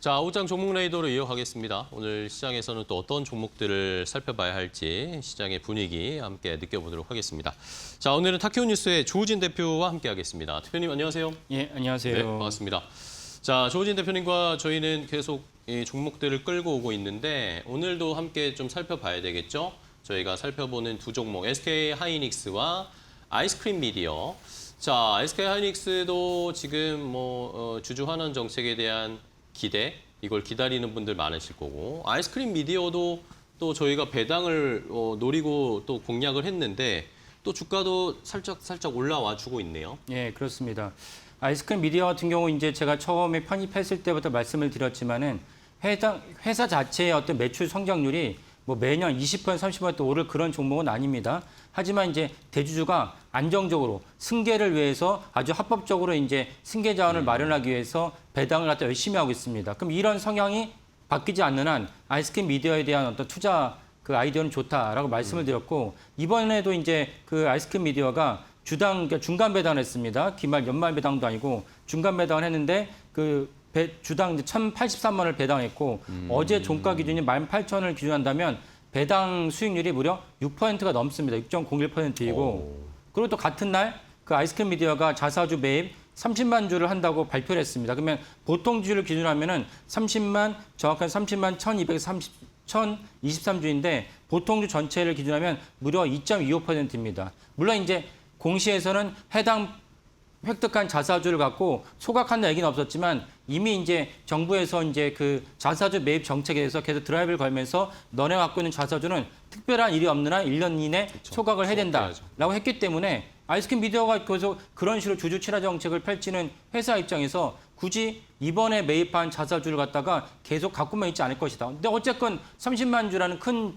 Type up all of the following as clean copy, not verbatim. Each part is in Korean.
자, 아웃장 종목 레이더로 이어가겠습니다. 오늘 시장에서는 또 어떤 종목들을 살펴봐야 할지 시장의 분위기 함께 느껴보도록 하겠습니다. 자, 오늘은 타키오뉴스의 조우진 대표와 함께하겠습니다. 대표님 안녕하세요. 예, 안녕하세요. 네, 반갑습니다. 자, 조우진 대표님과 저희는 계속 이 종목들을 끌고 오고 있는데 오늘도 함께 좀 살펴봐야 되겠죠? 저희가 살펴보는 두 종목, SK 하이닉스와 아이스크림 미디어. 자, SK 하이닉스도 지금 주주 환원 정책에 대한 기대, 이걸 기다리는 분들 많으실 거고, 아이스크림 미디어도 또 저희가 배당을 노리고 또 공략을 했는데 또 주가도 살짝 올라와 주고 있네요. 예, 그렇습니다. 아이스크림 미디어 같은 경우 이제 제가 처음에 편입했을 때부터 말씀을 드렸지만은 회사 자체의 어떤 매출 성장률이 뭐 매년 20% 30% 오를 그런 종목은 아닙니다. 하지만 이제 대주주가 안정적으로 승계를 위해서 아주 합법적으로 이제 승계 자원을 마련하기 위해서 배당을 갖다 열심히 하고 있습니다. 그럼 이런 성향이 바뀌지 않는 한 아이스크림 미디어에 대한 어떤 투자 그 아이디어는 좋다라고 말씀을 드렸고, 이번에도 이제 그 아이스크림 미디어가 주당 그러니까 중간 배당을 했습니다. 기말 연말 배당도 아니고 중간 배당을 했는데 그 주당 1,083만 원을 배당했고 어제 종가 기준이 18,000원을 기준한다면 배당 수익률이 무려 6%가 넘습니다. 6.01%이고 그리고 또 같은 날 그 아이스크림 미디어가 자사주 매입 30만 주를 한다고 발표를 했습니다. 그러면 보통 주를 기준으로 하면은 30만 정확한 30만 1,223주인데 보통주 전체를 기준하면 무려 2.25%입니다. 물론 이제 공시에서는 해당 획득한 자사주를 갖고 소각한다 얘기는 없었지만 이미 이제 정부에서 이제 그 자사주 매입 정책에 대해서 계속 드라이브를 걸면서 너네 갖고 있는 자사주는 특별한 일이 없는 한 1년 이내 소각을 해야 된다라고 했기 때문에 아이스크림 미디어가 계속 그런 식으로 주주 친화 정책을 펼치는 회사 입장에서 굳이 이번에 매입한 자사주를 갖다가 계속 갖고만 있지 않을 것이다. 근데 어쨌건 30만 주라는 큰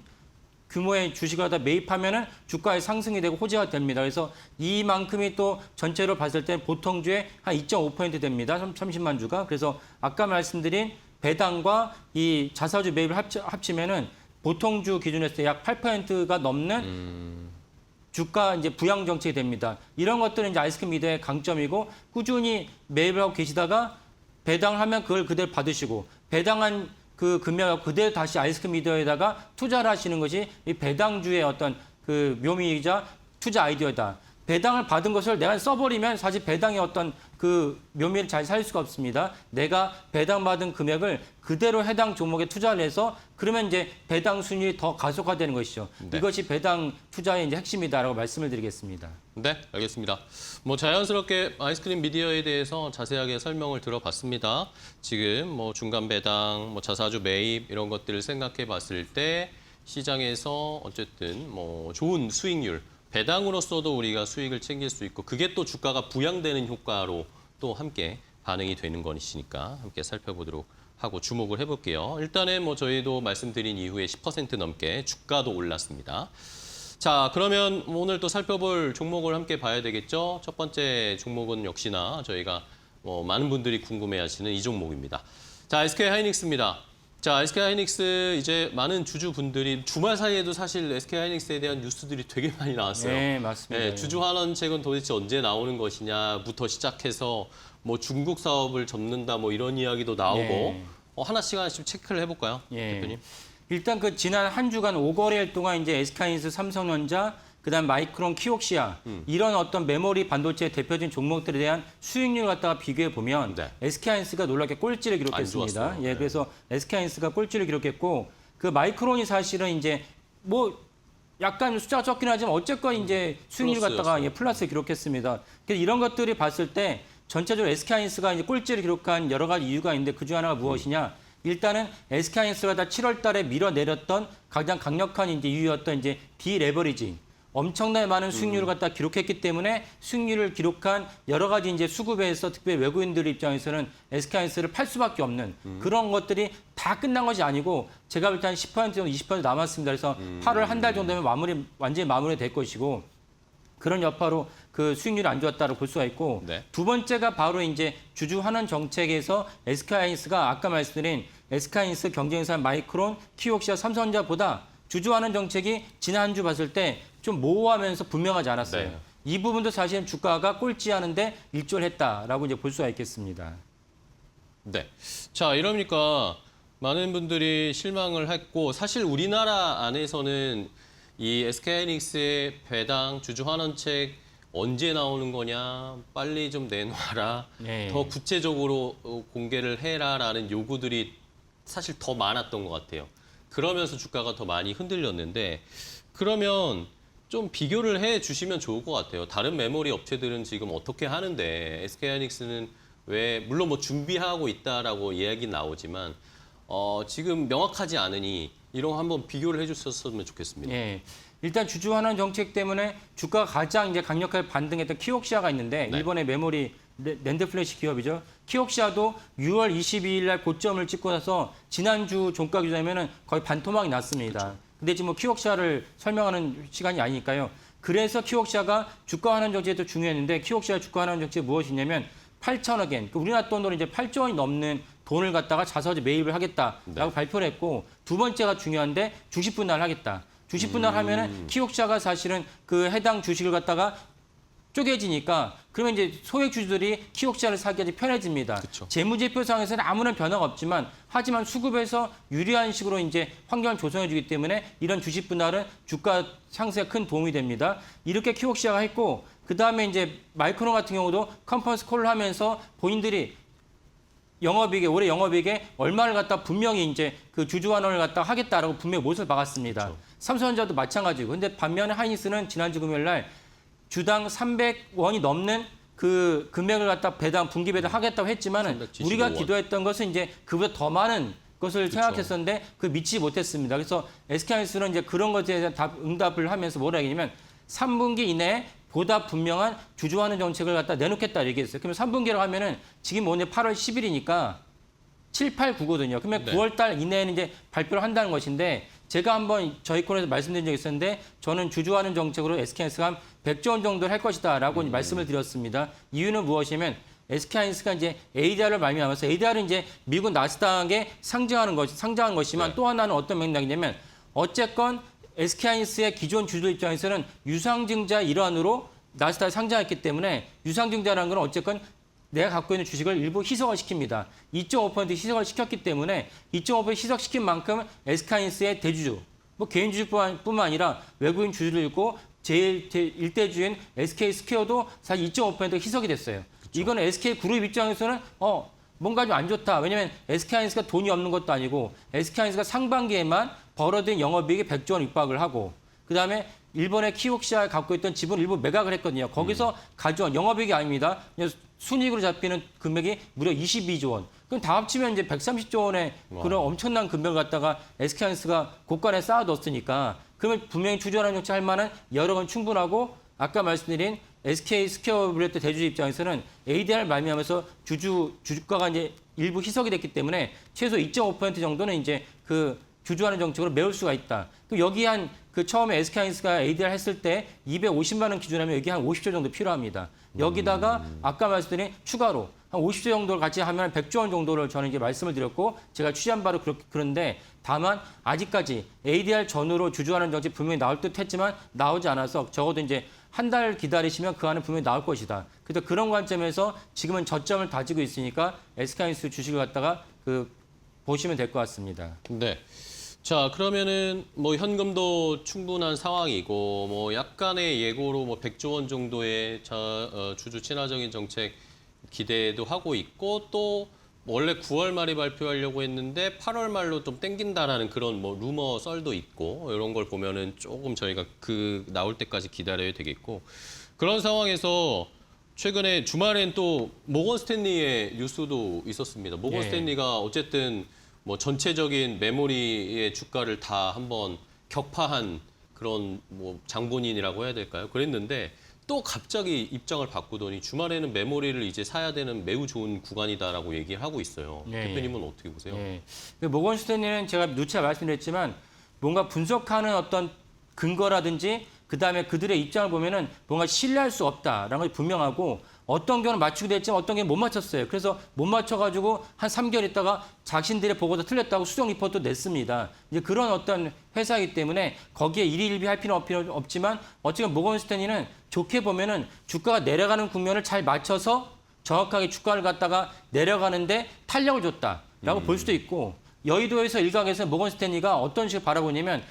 규모의 주식을 갖다 매입하면은 주가의 상승이 되고 호재가 됩니다. 그래서 이만큼이 또 전체로 봤을 때 보통주의 한 2.5% 됩니다. 30만 주가. 그래서 아까 말씀드린 배당과 이 자사주 매입을 합치면은 보통주 기준에서 약 8%가 넘는 주가 이제 부양 정책이 됩니다. 이런 것들은 이제 아이스크림 미디어의 강점이고 꾸준히 매입을 하고 계시다가 배당을 하면 그걸 그대로 받으시고 배당한 그 금액을 그대로 다시 아이스크림 미디어에다가 투자를 하시는 것이 이 배당주의 어떤 그 묘미이자 투자 아이디어다. 배당을 받은 것을 내가 써버리면 사실 배당의 어떤 그 묘미를 잘 살릴 수가 없습니다. 내가 배당받은 금액을 그대로 해당 종목에 투자를 해서 그러면 이제 배당 순위이 더 가속화되는 것이죠. 네. 이것이 배당 투자의 이제 핵심이다라고 말씀을 드리겠습니다. 네, 알겠습니다. 자연스럽게 아이스크림 미디어에 대해서 자세하게 설명을 들어봤습니다. 지금 중간 배당, 자사주 매입 이런 것들을 생각해 봤을 때 시장에서 어쨌든 좋은 수익률, 배당으로서도 우리가 수익을 챙길 수 있고 그게 또 주가가 부양되는 효과로 또 함께 반응이 되는 것이니까 함께 살펴보도록 하고 주목을 해볼게요. 일단은 저희도 말씀드린 이후에 10% 넘게 주가도 올랐습니다. 자, 그러면 오늘 또 살펴볼 종목을 함께 봐야 되겠죠. 첫 번째 종목은 역시나 저희가 많은 분들이 궁금해하시는 이 종목입니다. 자, SK 하이닉스입니다. 자, SK 하이닉스 이제 많은 주주분들이 주말 사이에도 사실 SK 하이닉스에 대한 뉴스들이 되게 많이 나왔어요. 네, 맞습니다. 네, 주주 환원책은 도대체 언제 나오는 것이냐부터 시작해서 중국 사업을 접는다 이런 이야기도 나오고 네. 하나씩 체크를 해볼까요, 예. 대표님? 일단 그 지난 한 주간 5거래일 동안 이제 SK하이닉스, 삼성전자, 그다음 마이크론, 키옥시아 이런 어떤 메모리 반도체 대표적인 종목들에 대한 수익률 갖다가 비교해 보면 네. SK하이닉스가 놀랍게 꼴찌를 기록했습니다. 예, 그래서 SK하이닉스가 꼴찌를 기록했고 그 마이크론이 사실은 이제 약간 숫자가 적긴 하지만 어쨌건 이제 수익률 갖다가 플러스 기록했습니다. 그래서 이런 것들이 봤을 때 전체적으로 SK하이닉스가 이제 꼴찌를 기록한 여러 가지 이유가 있는데 그중 하나가 무엇이냐? 일단은 SK하이닉스가 다 7월 달에 밀어내렸던 가장 강력한 이제 이유였던 이제 디레버리징. 엄청나게 많은 수익률을 갖다 기록했기 때문에 수익률을 기록한 여러 가지 이제 수급에서 특별히 외국인들 입장에서는 SK하이닉스를 팔 수밖에 없는 그런 것들이 다 끝난 것이 아니고 제가 볼 때 한 10% 정도 20% 남았습니다. 그래서 8월 한 달 정도 되면 완전히 마무리될 것이고 그런 여파로 그 수익률이 안 좋았다고 볼 수가 있고 네. 두 번째가 바로 이제 주주 환원 정책에서 SK하이닉스가 아까 말씀드린 SK하이닉스 경쟁사 마이크론, 키옥시아, 삼성전자보다 주주 환원 정책이 지난 한 주 봤을 때 좀 모호하면서 분명하지 않았어요. 네. 이 부분도 사실은 주가가 꼴찌하는데 일조를 했다라고 이제 볼 수가 있겠습니다. 네. 자, 이러니까 많은 분들이 실망을 했고 사실 우리나라 안에서는 이 SK하이닉스의 배당 주주 환원책 언제 나오는 거냐, 빨리 좀 내놔라, 네. 더 구체적으로 공개를 해라라는 요구들이 사실 더 많았던 것 같아요. 그러면서 주가가 더 많이 흔들렸는데 그러면 좀 비교를 해 주시면 좋을 것 같아요. 다른 메모리 업체들은 지금 어떻게 하는데 SK하이닉스는 왜 물론 뭐 준비하고 있다라고 이야기 나오지만 지금 명확하지 않으니 이런 거 한번 비교를 해줬었으면 좋겠습니다. 예. 일단 주주 환원 정책 때문에 주가가 가장 이제 강력하게 반등했던 키옥시아가 있는데 네. 일본의 메모리 낸드 플래시 기업이죠. 키옥시아도 6월 22일 날 고점을 찍고 나서 지난주 종가 기준이면은 거의 반토막이 났습니다. 그렇죠. 근데 지금 뭐 키옥시아를 설명하는 시간이 아니니까요. 그래서 키옥시아가 주가 환원 정책이 더 중요했는데 키옥시아 주가 환원 정책이 무엇이냐면 8천억 엔, 우리나라 돈으로 이제 8조 원이 넘는 돈을 갖다가 자사주 매입을 하겠다라고 네. 발표를 했고 두 번째가 중요한데 주식 분할을 하겠다. 주식 분할하면은 키옥시아가 사실은 그 해당 주식을 갖다가 쪼개지니까 그러면 이제 소액 주주들이 키옥시아를 사기 편해집니다. 그쵸. 재무제표상에서는 아무런 변화가 없지만 하지만 수급에서 유리한 식으로 이제 환경을 조성해 주기 때문에 이런 주식 분할은 주가 상승에 큰 도움이 됩니다. 이렇게 키옥시아가 했고 그다음에 이제 마이크론 같은 경우도 컨퍼런스 콜을 하면서 본인들이 영업이익에 올해 영업이익에 얼마를 갖다 분명히 이제 그 주주 환원을 갖다 하겠다라고 분명히 못을 박았습니다. 그렇죠. 삼성전자도 마찬가지고. 근데 반면에 하이닉스는 지난주 금요일 날 주당 300원이 넘는 그 금액을 갖다 배당 분기 배당 하겠다고 했지만은 375원. 우리가 기도했던 것은 이제 그보다 더 많은 것을 그렇죠. 생각했었는데 그 미치지 못했습니다. 그래서 SK하이닉스는 이제 그런 것에 대한 응답을 하면서 뭐라 얘기냐면 3분기 이내에 보다 분명한 주주 환원 정책을 갖다 내놓겠다 얘기했어요. 그러면 3분기라고 하면은 지금 오늘 8월 10일이니까 7, 8, 9거든요. 그러면 네. 9월 달 이내에는 이제 발표를 한다는 것인데 제가 한번 저희 코너에서 말씀드린 적이 있었는데 저는 주주 환원 정책으로 SK하이닉스가 한 100조 원 정도를 할 것이다라고 말씀을 드렸습니다. 이유는 무엇이냐면 SK하이닉스가 이제 ADR을 말미암아서 ADR은 이제 미국 나스닥에 상장하는 것이지만 네. 또 하나는 어떤 맥락이냐면 어쨌건 SK하이닉스의 기존 주주 입장에서는 유상증자 일환으로 나스닥에 상장했기 때문에 유상증자라는 건 어쨌건 내가 갖고 있는 주식을 일부 희석을 시킵니다. 2.5% 희석을 시켰기 때문에 2.5% 희석시킨 만큼 SK하이닉스의 대주주, 뭐 개인 주주뿐만 아니라 외국인 주주도 있고 제일 일대주인 SK스퀘어도 사실 2.5% 희석이 됐어요. 이거는 SK그룹 입장에서는 뭔가 좀 안 좋다. 왜냐하면 SK하이닉스가 돈이 없는 것도 아니고 SK하이닉스가 상반기에만 벌어들인 영업이익이 100조 원 육박을 하고 그다음에 일본의 키옥시아에 갖고 있던 지분 일부 매각을 했거든요. 거기서 가져온 영업이익이 아닙니다. 그냥 순이익으로 잡히는 금액이 무려 22조 원. 그럼 다 합치면 이제 130조 원의 그런 엄청난 금액을 갖다가 SK하이닉스가 고간에 쌓아뒀으니까 그러면 분명히 주주환원 정책 할 만한 여력은 충분하고 아까 말씀드린 SK스퀘어 브레드 대주주 입장에서는 ADR 말미암아서 주가가 이제 일부 희석이 됐기 때문에 최소 2.5% 정도는 이제 그 주주환원 정책으로 메울 수가 있다. 그럼 여기 한 그 처음에 SK하이닉스가 ADR 했을 때 250만 원 기준하면 여기 한 50조 정도 필요합니다. 여기다가 아까 말씀드린 추가로 한 50조 정도를 같이 하면 100조 원 정도를 저는 이제 말씀을 드렸고 제가 취재한 바로 그런데 다만 아직까지 ADR 전후로 주주환원 정책 분명히 나올 듯 했지만 나오지 않아서 적어도 이제 한 달 기다리시면 그 안에 분명히 나올 것이다. 그래서 그런 관점에서 지금은 저점을 다지고 있으니까 SK하이닉스 주식을 갖다가 보시면 될 것 같습니다. 네. 자, 그러면은 뭐 현금도 충분한 상황이고 뭐 약간의 예고로 뭐 100조 원 정도의 주주 친화적인 정책 기대도 하고 있고 또 원래 9월 말에 발표하려고 했는데 8월 말로 좀 땡긴다라는 그런 뭐 루머 썰도 있고 이런 걸 보면은 조금 저희가 그 나올 때까지 기다려야 되겠고 그런 상황에서 최근에 주말엔 또 모건 스탠리의 뉴스도 있었습니다. 모건 예. 스탠리가 어쨌든 뭐 전체적인 메모리의 주가를 다 한번 격파한 그런 뭐 장본인이라고 해야 될까요? 그랬는데 또 갑자기 입장을 바꾸더니 주말에는 메모리를 이제 사야 되는 매우 좋은 구간이다라고 얘기를 하고 있어요. 예, 대표님은 어떻게 보세요? 예. 모건 스탠리는 제가 누차 말씀드렸지만 뭔가 분석하는 어떤 근거라든지 그다음에 그들의 입장을 보면은 뭔가 신뢰할 수 없다라는 게 분명하고 어떤 경우는 맞추게 됐지만 어떤 경우는 못 맞췄어요. 그래서 못 맞춰가지고 한 3개월 있다가 자신들의 보고도 틀렸다고 수정 리포트 냈습니다. 이제 그런 어떤 회사이기 때문에 거기에 일희일비할 필요는 없지만 어쨌든 모건 스탠리는 좋게 보면은 주가가 내려가는 국면을 잘 맞춰서 정확하게 주가를 갖다가 내려가는데 탄력을 줬다라고 볼 수도 있고 여의도에서 일각에서 모건 스탠리가 어떤 식으로 바라보냐면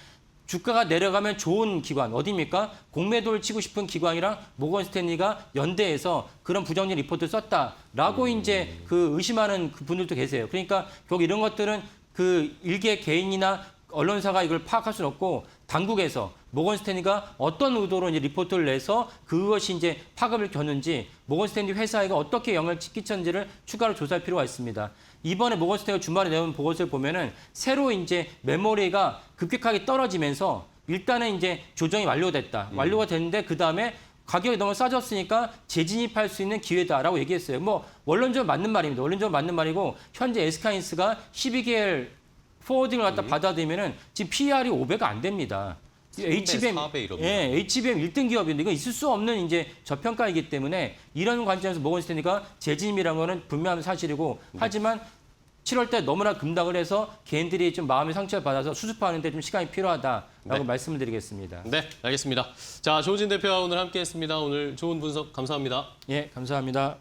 주가가 내려가면 좋은 기관 어디입니까? 공매도를 치고 싶은 기관이랑 모건 스탠리가 연대해서 그런 부정적 리포트를 썼다라고 이제 그 의심하는 그 분들도 계세요. 그러니까 결국 이런 것들은 그 일개 개인이나 언론사가 이걸 파악할 수는 없고 당국에서 모건 스탠리가 어떤 의도로 이제 리포트를 내서 그것이 이제 파급을 겼는지 모건 스탠리 회사에 어떻게 영향을 끼쳤는지를 추가로 조사할 필요가 있습니다. 이번에 모건 스탠리가 주말에 내온 보고서를 보면은 새로 이제 메모리가 급격하게 떨어지면서 일단은 이제 조정이 완료됐다. 완료가 됐는데 그 다음에 가격이 너무 싸졌으니까 재진입할 수 있는 기회다라고 얘기했어요. 뭐 원론적으로 맞는 말입니다. 원론적으로 맞는 말이고 현재 에스카인스가 12개월 포워딩을 갖다 받아들이면은 지금 PER이 5배가 안 됩니다. 3배, HBM, 4배 이럽니다. 예, HBM 1등 기업인데 이거 있을 수 없는 이제 저평가이기 때문에 이런 관점에서 모건 스탠리가 재진입이라는 거는 분명한 사실이고 하지만 7월 때 너무나 급락을 해서 개인들이 좀 마음의 상처를 받아서 수습하는데 좀 시간이 필요하다라고 말씀을 드리겠습니다. 네, 알겠습니다. 자, 조진 대표와 오늘 함께했습니다. 오늘 좋은 분석 감사합니다. 예, 감사합니다.